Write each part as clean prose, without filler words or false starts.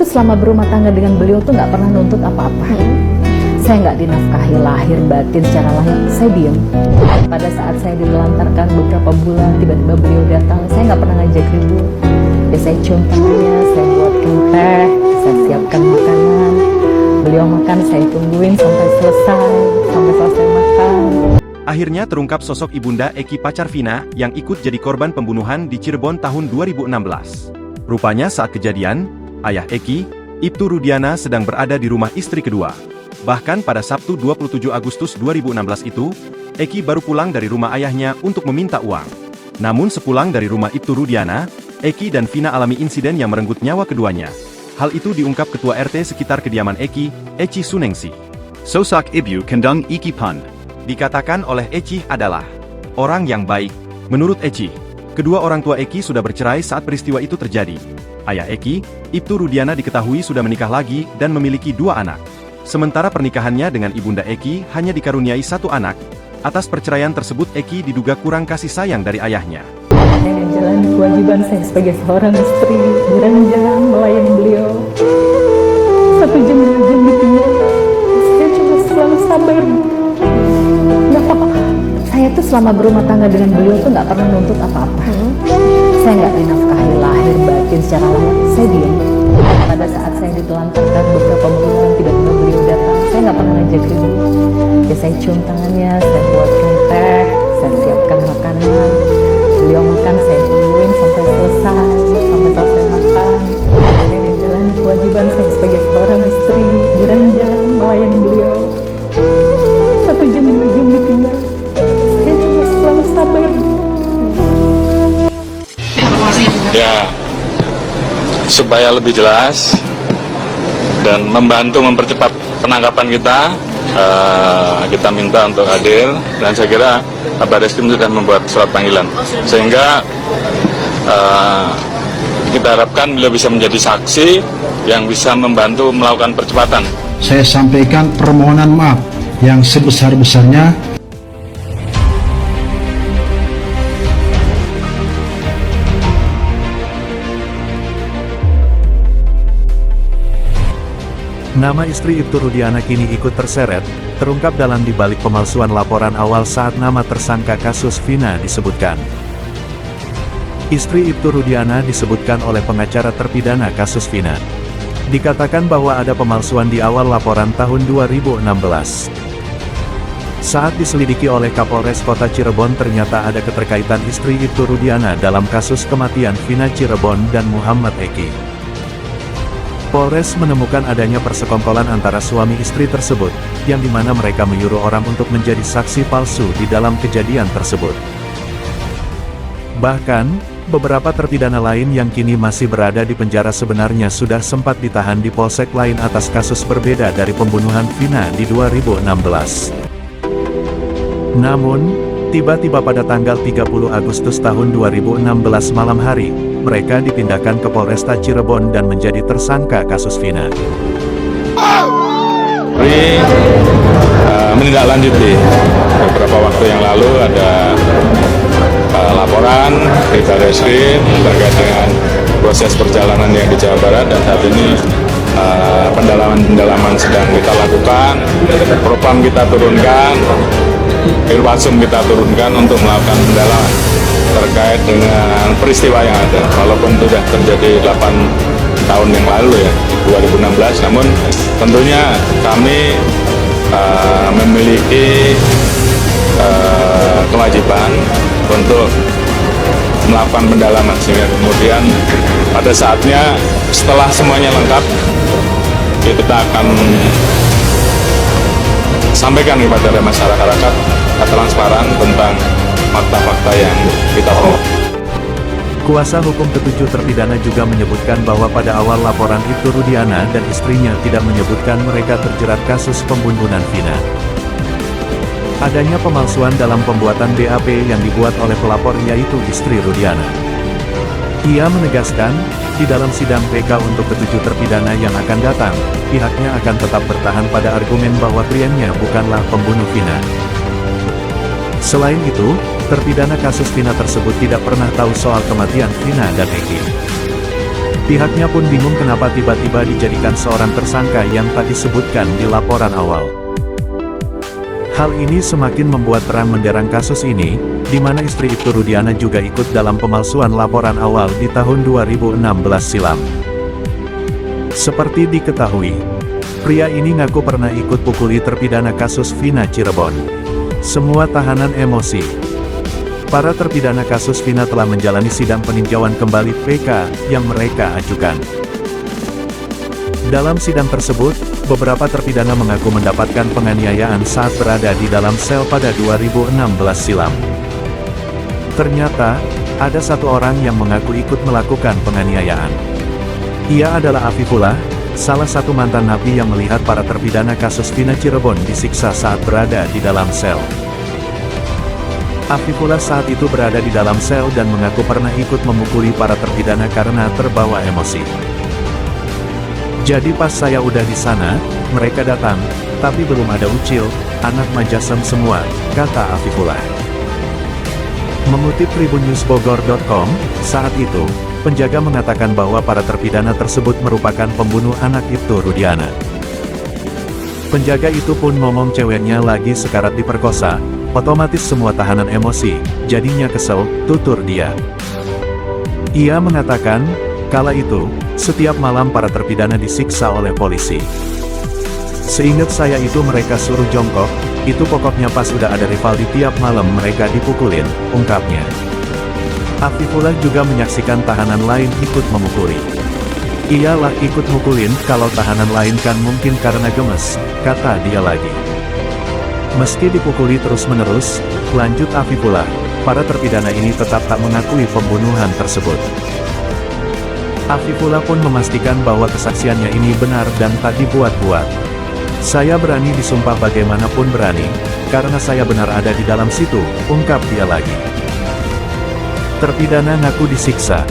tuh selama berumah tangga dengan beliau tuh nggak pernah nuntut apa-apa. Saya nggak dinafkahi lahir batin secara lahir, saya diem. Pada saat saya dilantarkan beberapa bulan, tiba-tiba beliau datang, saya nggak pernah ngajak ribut. Ya saya cium tangannya, saya buatkan teh, saya siapkan makanan. Beliau makan, saya tungguin sampai selesai makan. Akhirnya terungkap sosok ibunda Eki pacar Vina yang ikut jadi korban pembunuhan di Cirebon tahun 2016. Rupanya saat kejadian, ayah Eki, Ibtu Rudiana sedang berada di rumah istri kedua. Bahkan pada Sabtu 27 Agustus 2016 itu, Eki baru pulang dari rumah ayahnya untuk meminta uang. Namun sepulang dari rumah Ibtu Rudiana, Eki dan Vina alami insiden yang merenggut nyawa keduanya. Hal itu diungkap Ketua RT sekitar kediaman Eki, Eci Sunengsi. Sosok Ibu Kendang Eki Pan Dikatakan oleh Eci adalah orang yang baik. Menurut Eci, kedua orang tua Eki sudah bercerai saat peristiwa itu terjadi. Ayah Eki, Ibtu Rudiana diketahui sudah menikah lagi dan memiliki 2 anak. Sementara pernikahannya dengan ibunda Eki hanya dikaruniai 1 anak. Atas perceraian tersebut Eki diduga kurang kasih sayang dari ayahnya. Saya menjalani kewajiban saya sebagai seorang istri, beranjang melayani beliau. 1 jam 2 jam ditinggal, saya cuma selalu sabar. Nggak apa-apa. Saya tuh selama berumah tangga dengan beliau tuh nggak pernah nuntut apa-apa. Saya nggak dinafkahi lahir batin secara lahir, saya diem. Pada saat saya ditelantarkan beberapa bulan, tiba-tiba beliau datang, saya nggak pernah ngajak ribut. Ya saya cium tangannya, saya buatkan teh, saya siapkan makanan. Beliau makan, saya tungguin sampai selesai makan. Saya menjalani kewajiban saya sebagai seorang istri, beranjang melayani beliau. 1 jam 2 jam ditinggal, saya cuma selalu sabar. Ya, supaya lebih jelas dan membantu mempercepat penangkapan kita minta untuk hadir, dan saya kira Kabar Reskrim sudah membuat surat panggilan sehingga kita harapkan beliau bisa menjadi saksi yang bisa membantu melakukan percepatan. Saya sampaikan permohonan maaf yang sebesar-besarnya. Nama istri Ibtu Rudiana kini ikut terseret, terungkap dalam dibalik pemalsuan laporan awal saat nama tersangka kasus Vina disebutkan. Istri Ibtu Rudiana disebutkan oleh pengacara terpidana kasus Vina. Dikatakan bahwa ada pemalsuan di awal laporan tahun 2016. Saat diselidiki oleh Kapolres Kota Cirebon ternyata ada keterkaitan istri Ibtu Rudiana dalam kasus kematian Vina Cirebon dan Muhammad Eki. Polres menemukan adanya persekongkolan antara suami istri tersebut, yang dimana mereka menyuruh orang untuk menjadi saksi palsu di dalam kejadian tersebut. Bahkan, beberapa terpidana lain yang kini masih berada di penjara sebenarnya sudah sempat ditahan di polsek lain atas kasus berbeda dari pembunuhan Vina di 2016. Namun, tiba-tiba pada tanggal 30 Agustus tahun 2016 malam hari, mereka dipindahkan ke Polresta Cirebon dan menjadi tersangka kasus Vina. Menindaklanjuti beberapa waktu yang lalu ada laporan di Barreskrim terkait dengan proses perjalanan yang di Jawa Barat, dan saat ini pendalaman sedang kita lakukan, propam kita turunkan, Irwasum kita turunkan untuk melakukan pendalaman terkait dengan peristiwa yang ada. Walaupun sudah terjadi 8 tahun yang lalu ya, 2016, namun tentunya kami memiliki kewajiban untuk melakukan pendalaman, sehingga kemudian pada saatnya setelah semuanya lengkap kita akan sampaikan kepada masyarakat transparan tentang fakta-fakta yang kita perlu. Kuasa hukum ketujuh terpidana juga menyebutkan bahwa pada awal laporan Ibtu Rudiana dan istrinya tidak menyebutkan mereka terjerat kasus pembunuhan Vina. Adanya pemalsuan dalam pembuatan BAP yang dibuat oleh pelapor yaitu istri Rudiana. Ia menegaskan, di dalam sidang PK untuk ketujuh terpidana yang akan datang, pihaknya akan tetap bertahan pada argumen bahwa kliennya bukanlah pembunuh Vina. Selain itu, terpidana kasus Vina tersebut tidak pernah tahu soal kematian Vina dan Eki. Pihaknya pun bingung kenapa tiba-tiba dijadikan seorang tersangka yang tak disebutkan di laporan awal. Hal ini semakin membuat terang menderang kasus ini, di mana istri Ibtu Rudiana juga ikut dalam pemalsuan laporan awal di tahun 2016 silam. Seperti diketahui, pria ini ngaku pernah ikut pukuli terpidana kasus Vina Cirebon. Semua tahanan emosi. Para terpidana kasus Vina telah menjalani sidang peninjauan kembali PK yang mereka ajukan. Dalam sidang tersebut, beberapa terpidana mengaku mendapatkan penganiayaan saat berada di dalam sel pada 2016 silam. Ternyata, ada satu orang yang mengaku ikut melakukan penganiayaan. Ia adalah Afifullah, salah satu mantan napi yang melihat para terpidana kasus Vina Cirebon disiksa saat berada di dalam sel. Afifullah saat itu berada di dalam sel dan mengaku pernah ikut memukuli para terpidana karena terbawa emosi. Jadi pas saya udah di sana, mereka datang, tapi belum ada Ucil, anak Majasem semua, kata Afifullah. Mengutip tribunnewsbogor.com, saat itu, penjaga mengatakan bahwa para terpidana tersebut merupakan pembunuh anak Ibtu Rudiana. Penjaga itu pun ngomong ceweknya lagi sekarat diperkosa, otomatis semua tahanan emosi, jadinya kesel, tutur dia. Ia mengatakan, kala itu, setiap malam para terpidana disiksa oleh polisi. Seingat saya itu mereka suruh jongkok, itu pokoknya pas udah ada rival di tiap malam mereka dipukulin, ungkapnya. Afifullah juga menyaksikan tahanan lain ikut memukuli. Iyalah ikut mukulin, kalau tahanan lain kan mungkin karena gemes, kata dia lagi. Meski dipukuli terus-menerus, lanjut Afifullah, para terpidana ini tetap tak mengakui pembunuhan tersebut. Afifullah pun memastikan bahwa kesaksiannya ini benar dan tak dibuat-buat. Saya berani disumpah bagaimanapun berani, karena saya benar ada di dalam situ, ungkap dia lagi. Terpidana ngaku disiksa.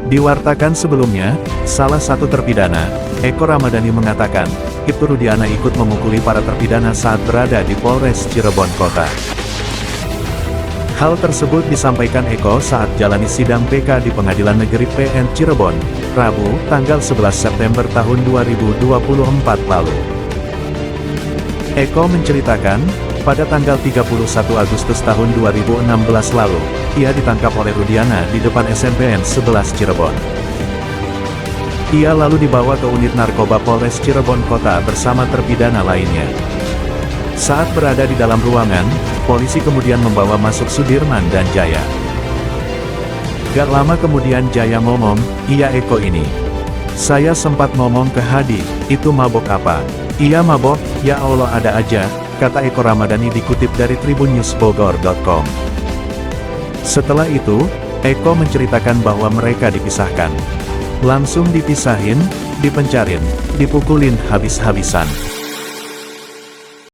Diwartakan sebelumnya, salah satu terpidana, Eko Ramadhani mengatakan, Ibtu Rudiana ikut memukuli para terpidana saat berada di Polres Cirebon Kota. Hal tersebut disampaikan Eko saat jalani sidang PK di Pengadilan Negeri PN Cirebon, Rabu, tanggal 11 September tahun 2024 lalu. Eko menceritakan, pada tanggal 31 Agustus tahun 2016 lalu, ia ditangkap oleh Rudiana di depan SMPN 11 Cirebon. Ia lalu dibawa ke unit narkoba Polres Cirebon Kota bersama terpidana lainnya. Saat berada di dalam ruangan, polisi kemudian membawa masuk Sudirman dan Jaya. Gak lama kemudian Jaya ngomong, iya Eko ini. Saya sempat ngomong ke Hadi, itu mabok apa? Iya mabok, ya Allah ada aja, kata Eko Ramadhani dikutip dari tribunnewsbogor.com. Setelah itu, Eko menceritakan bahwa mereka dipisahkan. Langsung dipisahin, dipencarin, dipukulin habis-habisan.